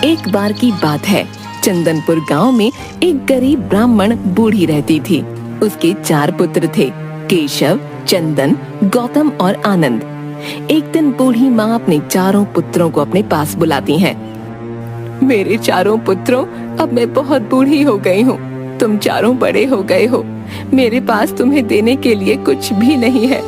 एक बार की बात है, चंदनपुर गांव में एक गरीब ब्राह्मण बूढ़ी रहती थी। उसके 4 पुत्र थे, केशव, चंदन, गौतम और आनंद। एक दिन बूढ़ी माँ अपने 4 पुत्रों को अपने पास बुलाती है। मेरे 4 पुत्रों, अब मैं बहुत बूढ़ी हो गई हूँ। तुम 4 बड़े हो गए हो। मेरे पास तुम्हें देने के लिए कुछ भी नहीं है।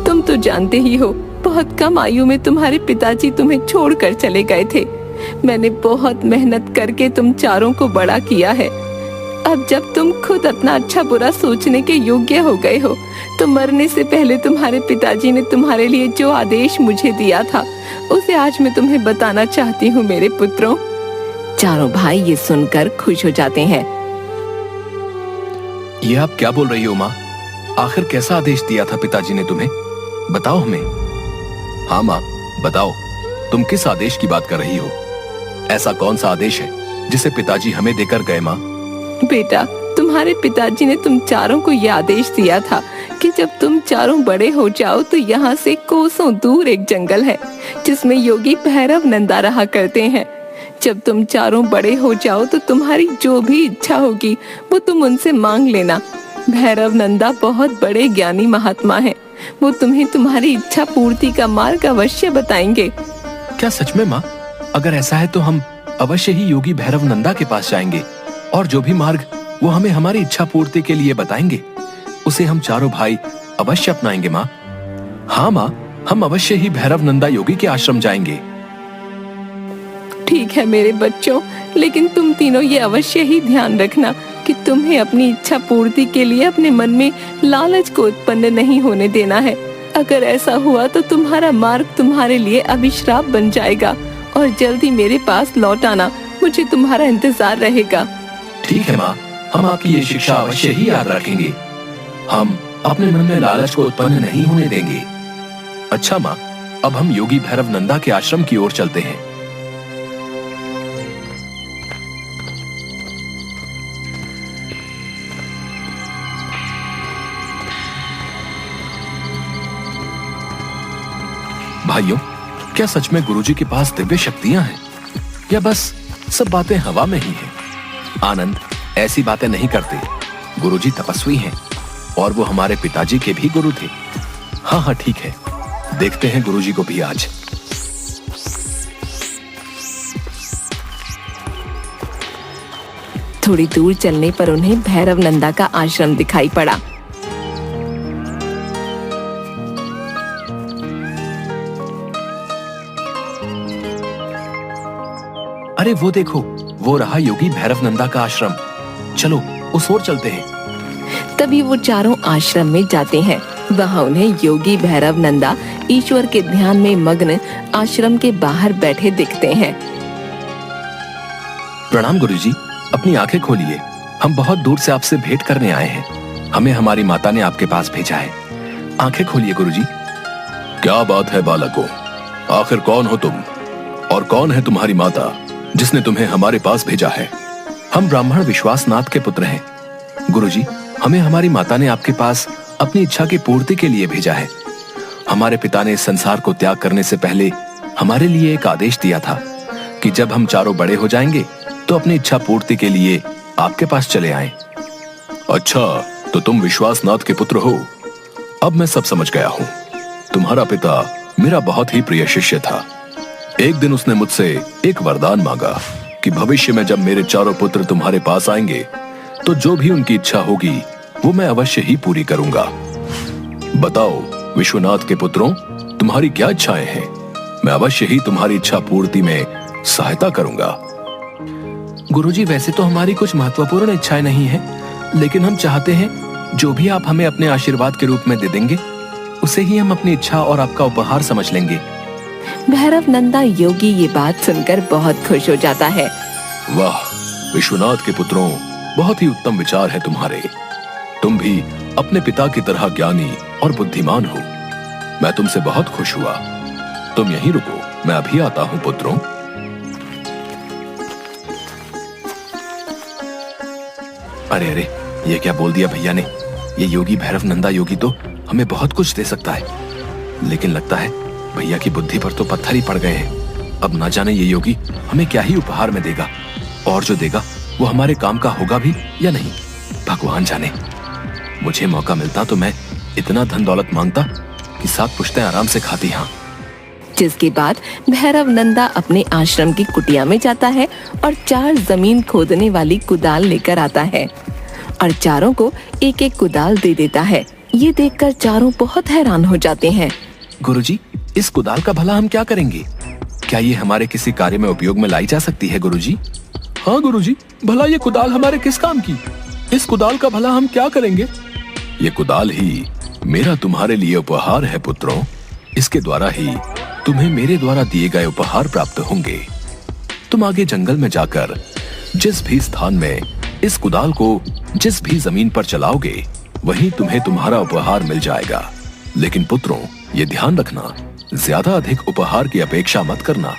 तुम तो जानते ही हो, बहुत कम आयु में तुम्हारे पिताजी तुम्हें छोड़कर चले गए थे। मैंने बहुत मेहनत करके तुम 4 को बड़ा किया है। अब जब तुम खुद अपना अच्छा बुरा सोचने के योग्य हो गए हो, तो मरने से पहले तुम्हारे पिताजी ने तुम्हारे लिए जो आदेश मुझे दिया था, उसे आज मैं तुम्हें बताना चाहती हूँ मेरे पुत्रों। 4 भाई ये सुनकर खुश हो जाते हैं। ये आप क्या बोल रही हो माँ? आखिर कैसा आदेश दिया था पिताजी ने तुम्हें? बताओ हमें। हाँ माँ, बताओ, तुम किस आदेश की बात कर रही हो? ऐसा कौन सा आदेश है जिसे पिताजी हमें देकर गए माँ? बेटा, तुम्हारे पिताजी ने तुम 4 को यह आदेश दिया था कि जब तुम 4 बड़े हो जाओ तो यहाँ से कोसों दूर एक जंगल है जिसमें योगी भैरव नंदा रहा करते हैं। जब तुम 4 बड़े हो जाओ तो तुम्हारी जो भी इच्छा होगी वो तुम उनसे मांग लेना। भैरव नंदा बहुत बड़े ज्ञानी महात्मा हैं। वो तुम्हें तुम्हारी इच्छा पूर्ति का मार्ग अवश्य बताएंगे। क्या सच में माँ? अगर ऐसा है तो हम अवश्य ही योगी भैरव नंदा के पास जाएंगे और जो भी मार्ग वो हमें हमारी इच्छा पूर्ति के लिए बताएंगे, उसे हम 4 भाई अवश्य अपनाएंगे माँ। हाँ माँ, हम अवश्य ही भैरव नंदा योगी के आश्रम जाएंगे। ठीक है मेरे बच्चों, लेकिन तुम तीनों ये अवश्य ही ध्यान रखना कि तुम्हें अपनी इच्छा पूर्ति के लिए अपने मन में लालच को उत्पन्न नहीं होने देना है। अगर ऐसा हुआ तो तुम्हारा मार्ग तुम्हारे लिए अभिश्राप बन जाएगा। और जल्दी मेरे पास लौट आना, मुझे तुम्हारा इंतजार रहेगा। ठीक है माँ, हम आपकी ये शिक्षा अवश्य ही याद रखेंगे। हम अपने मन में लालच को उत्पन्न नहीं होने देंगे। अच्छा माँ, अब हम योगी भैरव नंदा के आश्रम की ओर चलते हैं। भाइयों, क्या सच में गुरुजी के पास दिव्य शक्तियां हैं या बस सब बातें हवा में ही हैं? आनंद, ऐसी बातें नहीं करते। गुरुजी तपस्वी हैं और वो हमारे पिताजी के भी गुरु थे। हाँ हाँ ठीक है, देखते हैं गुरुजी को भी आज। थोड़ी दूर चलने पर उन्हें भैरव नंदा का आश्रम दिखाई पड़ा। अरे वो देखो, वो रहा योगी भैरव नंदा का आश्रम। चलो उस ओर चलते हैं। तभी वो 4 आश्रम में जाते हैं। वहाँ उन्हें योगी भैरव नंदा ईश्वर के ध्यान में मग्न आश्रम के बाहर बैठे दिखते हैं। प्रणाम गुरुजी, अपनी आंखें खोलिए। हम बहुत दूर से आपसे भेंट करने आए हैं। हमें हमारी माता ने आपके पास भेजा है। आंखें खोलिए गुरुजी। क्या बात है बालकों, आखिर कौन हो तुम और कौन है तुम्हारी माता जिसने तुम्हें हमारे पास भेजा है? हम ब्राह्मण विश्वासनाथ के पुत्र हैं। गुरुजी, हमें हमारी माता ने आपके पास अपनी इच्छा की पूर्ति के लिए भेजा है। हमारे पिता ने इस संसार को त्याग करने से पहले हमारे लिए एक आदेश दिया था कि जब हम 4 बड़े हो जाएंगे तो अपनी इच्छा पूर्ति के लिए आपके पास चले आएं। अच्छा, तो तुम विश्वासनाथ के पुत्र हो। अब मैं सब समझ गया हूँ। तुम्हारा पिता मेरा बहुत ही प्रिय शिष्य था। एक दिन उसने मुझसे एक वरदान मांगा कि भविष्य में जब मेरे 4 पुत्र तुम्हारे पास आएंगे तो जो भी उनकी इच्छा होगी वो मैं अवश्य ही पूरी करूंगा। बताओ विश्वनाथ के पुत्रों, तुम्हारी क्या इच्छाएं हैं? मैं अवश्य ही तुम्हारी इच्छा पूर्ति में सहायता करूंगा। गुरुजी, वैसे तो हमारी कुछ महत्वपूर्ण इच्छाएं नहीं हैं, लेकिन हम चाहते हैं जो भी आप हमें अपने आशीर्वाद के रूप में दे देंगे उसे ही हम अपनी इच्छा और आपका उपहार समझ लेंगे। भैरव नंदा योगी ये बात सुनकर बहुत खुश हो जाता है। वाह विश्वनाथ के पुत्रों, बहुत ही उत्तम विचार है तुम्हारे। तुम भी अपने पिता की तरह ज्ञानी और बुद्धिमान हो। मैं तुमसे बहुत खुश हुआ। तुम यहीं रुको, मैं अभी आता हूँ पुत्रों। अरे अरे, ये क्या बोल दिया भैया ने? ये योगी भैरव नंदा योगी तो हमें बहुत कुछ दे सकता है, लेकिन लगता है भैया की बुद्धि पर तो पत्थर ही पड़ गए हैं। अब ना जाने ये योगी हमें क्या ही उपहार में देगा, और जो देगा वो हमारे काम का होगा भी या नहीं, भगवान जाने। मुझे मौका मिलता तो मैं इतना धन दौलत मांगता कि 7 पुश्तें आराम से खाती। हाँ। जिसके बाद भैरव नंदा अपने आश्रम की कुटिया में जाता है और 4 जमीन खोदने वाली कुदाल लेकर आता है और चारों को एक एक कुदाल दे देता है। ये देखकर चारों बहुत हैरान हो जाते हैं। गुरुजी, इस कुदाल का भला हम क्या करेंगे? क्या ये हमारे किसी कार्य में उपयोग में लाई जा सकती है गुरुजी? हाँ गुरुजी, भला ये कुदाल हमारे किस काम की? इस कुदाल का भला हम क्या करेंगे? ये कुदाल ही मेरा तुम्हारे लिए उपहार है पुत्रों। इसके द्वारा ही तुम्हें मेरे द्वारा दिए गए उपहार प्राप्त होंगे। तुम आगे जंगल में जाकर जिस भी स्थान में इस कुदाल को जिस भी जमीन पर चलाओगे, वहीं तुम्हें तुम्हारा उपहार मिल जाएगा। लेकिन पुत्रों, ये ध्यान रखना, ज्यादा अधिक उपहार की अपेक्षा मत करना,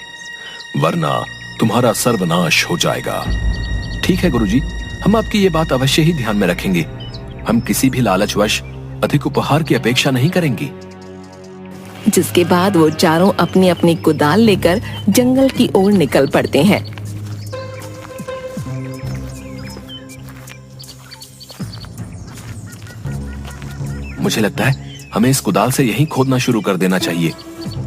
वरना तुम्हारा सर्वनाश हो जाएगा। ठीक है गुरुजी, हम आपकी ये बात अवश्य ही ध्यान में रखेंगे। हम किसी भी लालचवश अधिक उपहार की अपेक्षा नहीं करेंगे। जिसके बाद वो चारों अपनी अपनी कुदाल लेकर जंगल की ओर निकल पड़ते हैं। मुझे लगता है हमें इस कुदाल से यहीं खोदना शुरू कर देना चाहिए।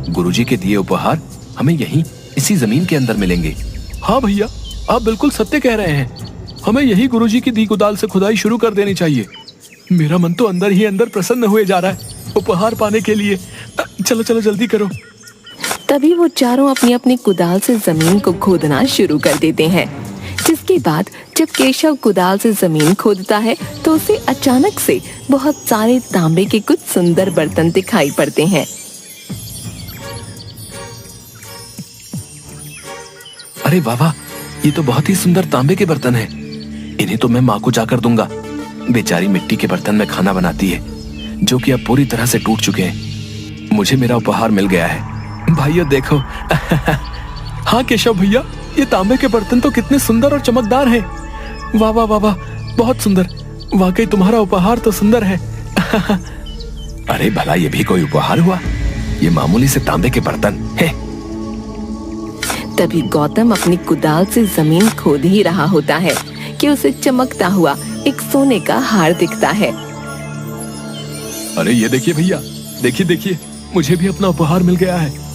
गुरुजी के दिए उपहार हमें यहीं इसी जमीन के अंदर मिलेंगे। हाँ भैया, आप बिल्कुल सत्य कह रहे हैं। हमें यही गुरुजी की दी कुदाल से खुदाई शुरू कर देनी चाहिए। मेरा मन तो अंदर ही अंदर प्रसन्न हुए जा रहा है उपहार पाने के लिए। चलो चलो जल्दी करो। तभी वो चारों अपनी अपनी कुदाल से जमीन को खोदना शुरू कर देते हैं। जिसके बाद जब केशव कुदाल से जमीन खोदता है तो उसे अचानक से बहुत सारे तांबे के कुछ सुंदर बर्तन दिखाई पड़ते हैं। अरे वाह वाह, ये तो बहुत ही सुंदर तांबे के बर्तन हैं। इन्हें तो मैं माँ को जाकर दूंगा। बेचारी मिट्टी के बर्तन में खाना बनाती है, जो कि अब पूरी तरह से टूट चुके हैं। मुझे मेरा उपहार मिल गया है। भाइयों देखो। हाँ केशव भैया, ये तांबे के बर्तन तो कितने सुंदर और चमकदार हैं। वाह वाह वाह वाह, बहुत सुंदर। वाकई तुम्हारा उपहार तो सुंदर है। अरे भला ये भी कोई उपहार हुआ? ये मामूली से तांबे के बर्तन है। तभी गौतम अपनी कुदाल से जमीन खोद ही रहा होता है कि उसे चमकता हुआ एक सोने का हार दिखता है। अरे ये देखिए भैया, देखिए देखिए, मुझे भी अपना उपहार मिल गया है।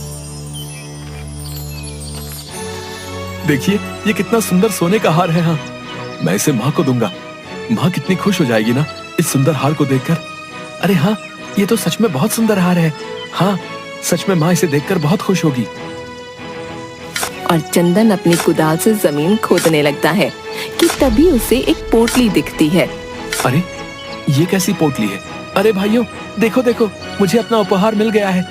देखिए ये कितना सुंदर सोने का हार है। हाँ, मैं इसे माँ को दूंगा। माँ कितनी खुश हो जाएगी ना इस सुंदर हार को देखकर। अरे हाँ, ये तो सच में बहुत सुंदर हार है। हाँ, सच में माँ इसे देखकर बहुत खुश होगी। और चंदन अपनी कुदाल से जमीन खोदने लगता है कि तभी उसे एक पोटली दिखती है। अरे ये कैसी पोटली है? अरे भाइयों देखो देखो, मुझे अपना उपहार मिल गया है।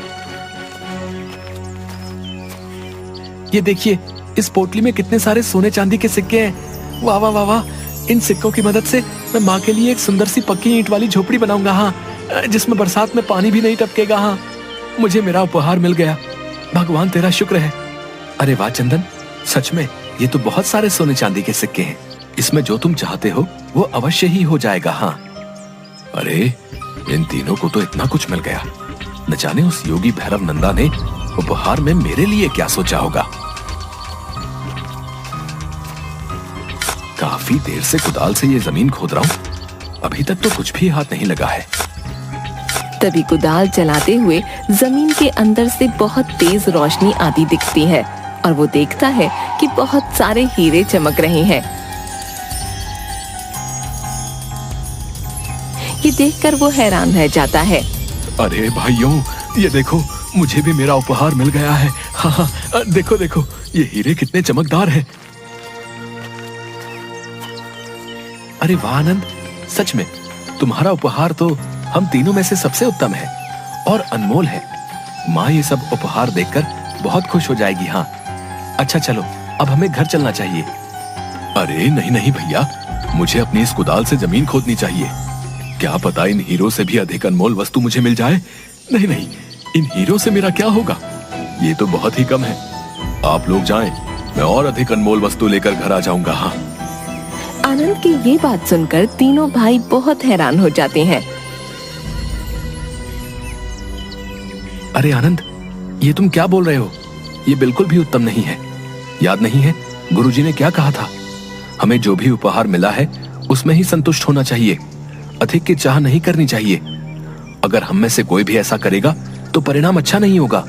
ये देखिए, इस पोटली में कितने सारे सोने चांदी के सिक्के हैं। वाह वाह वाह वाह, इन सिक्कों की मदद से मैं माँ के लिए एक सुंदर सी पक्की ईंट वाली झोपड़ी बनाऊंगा। हाँ, जिसमें बरसात में पानी भी नहीं टपकेगा। हाँ, मुझे मेरा उपहार मिल गया। भगवान तेरा शुक्र है। अरे वाह चंदन, सच में ये तो बहुत सारे सोने चांदी के सिक्के हैं। इसमें जो तुम चाहते हो वो अवश्य ही हो जाएगा। हाँ, अरे इन तीनों को तो इतना कुछ मिल गया। न जाने उस योगी भैरव नंदा ने उपहार में मेरे लिए क्या सोचा होगा। काफी देर से कुदाल से ये जमीन खोद रहा हूँ, अभी तक तो कुछ भी हाथ नहीं लगा है। तभी कुदाल चलाते हुए जमीन के अंदर से बहुत तेज रोशनी आती दिखती है और वो देखता है कि बहुत सारे हीरे चमक रहे हैं। ये देखकर वो हैरान रह जाता है। अरे भाइयों, ये देखो, मुझे भी मेरा उपहार मिल गया है। हाँ हाँ, देखो देखो, ये हीरे कितने चमकदार हैं। अरे वाह आनंद, सच में तुम्हारा उपहार तो हम तीनों में से सबसे उत्तम है और अनमोल है। माँ ये सब उपहार देखकर बहुत खुश हो जाएगी। हाँ, अच्छा चलो, अब हमें घर चलना चाहिए। अरे नहीं नहीं भैया, मुझे अपनी इस कुदाल से जमीन खोदनी चाहिए। क्या पता इन हीरो से भी अधिक अनमोल वस्तु मुझे मिल जाए। नहीं नहीं, इन हीरो से मेरा क्या होगा, ये तो बहुत ही कम है। आप लोग जाएं, मैं और अधिक अनमोल वस्तु लेकर घर आ जाऊंगा। हाँ। आनंद की ये बात सुनकर तीनों भाई बहुत हैरान हो जाते हैं। अरे आनंद, ये तुम क्या बोल रहे हो? ये बिल्कुल भी उत्तम नहीं है। याद नहीं है गुरुजी ने क्या कहा था? हमें जो भी उपहार मिला है उसमें ही संतुष्ट होना चाहिए, अधिक की चाह नहीं करनी चाहिए। अगर हम में से कोई भी ऐसा करेगा तो परिणाम अच्छा नहीं होगा।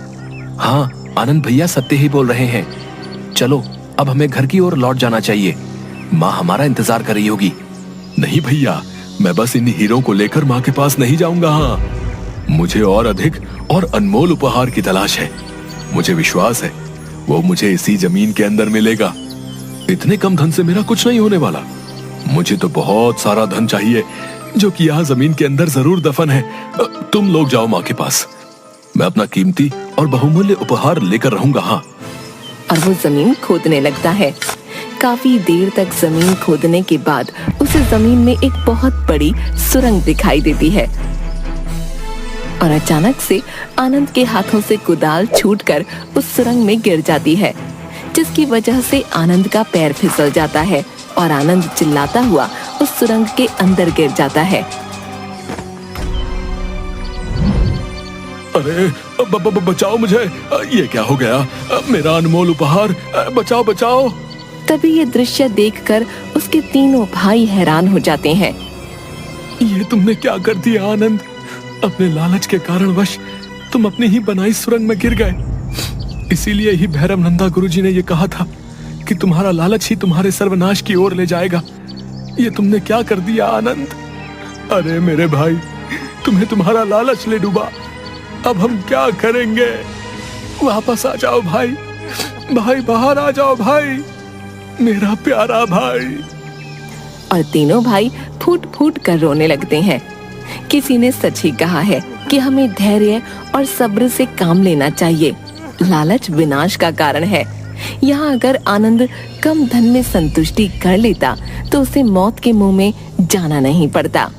हाँ, आनंद भैया सत्य ही बोल रहे हैं। चलो अब हमें घर की ओर लौट जाना चाहिए, माँ हमारा इंतजार कर रही होगी। नहीं भैया, मैं बस इन हीरों को लेकर माँ के पास नहीं जाऊंगा। हाँ, मुझे और अधिक और अनमोल उपहार की तलाश है। मुझे विश्वास है वो मुझे इसी जमीन के अंदर मिलेगा। इतने कम धन से मेरा कुछ नहीं होने वाला। मुझे तो बहुत सारा धन चाहिए जो कि यहाँ जमीन के अंदर जरूर दफन है। तुम लोग जाओ माँ के पास, मैं अपना कीमती और बहुमूल्य उपहार लेकर रहूंगा। हाँ। और वो जमीन खोदने लगता है। काफी देर तक जमीन खोदने के बाद उसे जमीन में एक बहुत बड़ी सुरंग दिखाई देती है और अचानक से आनंद के हाथों से कुदाल छूटकर उस सुरंग में गिर जाती है, जिसकी वजह से आनंद का पैर फिसल जाता है और आनंद चिल्लाता हुआ उस सुरंग के अंदर गिर जाता है। अरे बचाओ मुझे, ये क्या हो गया? मेरा अनमोल उपहार, बचाओ बचाओ। तभी ये दृश्य देखकर उसके तीनों भाई हैरान हो जाते हैं। ये तुमने क्या कर दिया आनंद? अपने लालच के कारणवश तुम अपनी ही बनाई सुरंग में गिर गए। इसीलिए ही भैरव नंदा गुरुजी ने ये कहा था कि तुम्हारा लालच ही तुम्हारे सर्वनाश की ओर ले जाएगा। ये तुमने क्या कर दिया आनंद? अरे मेरे भाई, तुम्हें तुम्हारा लालच ले डूबा। अब हम क्या करेंगे? वापस आ जाओ भाई, भाई बाहर आ जाओ भाई, मेरा प्यारा भाई। और तीनों भाई फूट फूट कर रोने लगते हैं। किसी ने सच ही कहा है कि हमें धैर्य और सब्र से काम लेना चाहिए। लालच विनाश का कारण है। यहाँ अगर आनंद कम धन में संतुष्टि कर लेता तो उसे मौत के मुंह में जाना नहीं पड़ता।